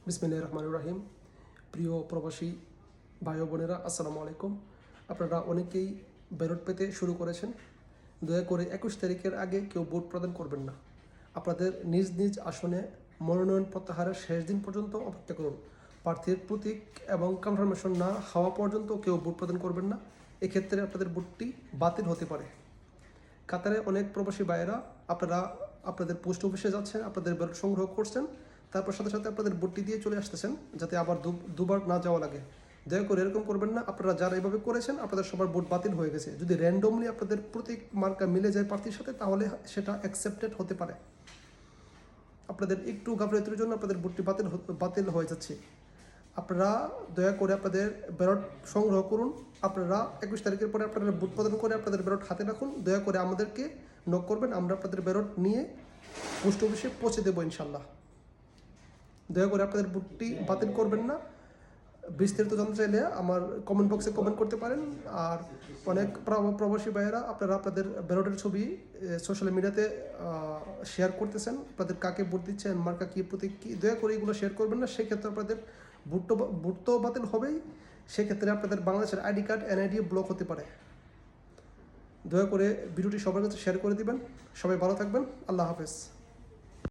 বিসমিল্লাহির রহমানির রহিম। প্রিয় প্রবাসী ভাই ও বোনেরা, আসসালামু আলাইকুম। আপনারা অনেকেই ব্যালট পেতে শুরু করেছেন। দয়া করে 21 তারিখের আগে কেউ ভোট প্রদান করবেন না। আপনাদের নিজ নিজ আসনে মনোনয়ন প্রত্যাহারের শেষ দিন পর্যন্ত অপেক্ষা করুন। প্রার্থীর প্রতীক এবং কনফার্মেশন না হওয়া পর্যন্ত কেউ ভোট প্রদান করবেন না। এক্ষেত্রে আপনাদের ভোটটি বাতিল হতে পারে। কাতারে অনেক প্রবাসী ভাইয়েরা আপনারা আপনাদের পোস্ট অফিসে যাচ্ছেন, আপনাদের ব্যালট সংগ্রহ করছেন, তারপর সাথে সাথে আপনাদের ভোটটি দিয়ে চলে আসতেছেন, যাতে আবার দুবার না যাওয়া লাগে। দয়া করে এরকম করবেন না। আপনারা যারা এভাবে করেছেন আপনাদের সবার ভোট বাতিল হয়ে গেছে। যদি র্যান্ডমলি আপনাদের প্রতীক মার্কা মিলে যায় প্রার্থীর সাথে, তাহলে সেটা অ্যাকসেপ্টেড হতে পারে। আপনাদের একটু গাফিলতির জন্য আপনাদের ভোটটি বাতিল হয়ে যাচ্ছে। আপনারা দয়া করে আপনাদের ব্যালট সংগ্রহ করুন। আপনারা 21 তারিখের পরে আপনারা ভোট প্রদান করে আপনাদের ব্যালট হাতে রাখুন। দয়া করে আমাদেরকে নক করবেন, আমরা আপনাদের ব্যালট নিয়ে পোস্ট অফিসে পৌঁছে দেবো ইনশাল্লাহ। দয়া করে আপনাদের ভোটটি বাতিল করবেন না। বিস্তারিত জানতে চাইলে আমার কমেন্ট বক্সে কমেন্ট করতে পারেন। আর অনেক প্রবাসী ভাইয়েরা আপনারা আপনাদের ব্যালটের ছবি সোশ্যাল মিডিয়াতে শেয়ার করতেছেন, আপনাদের কাকে ভোট দিচ্ছেন, মার্কা কী, প্রতীক কী। দয়া করে এগুলো শেয়ার করবেন না। সেক্ষেত্রে আপনাদের ভোট তো বাতিল হবেই, সেক্ষেত্রে আপনাদের বাংলাদেশের আইডি কার্ড এনআইডি ব্লক হতে পারে। দয়া করে ভিডিওটি সবার কাছে শেয়ার করে দিবেন। সবাই ভালো থাকবেন। আল্লাহ হাফেজ।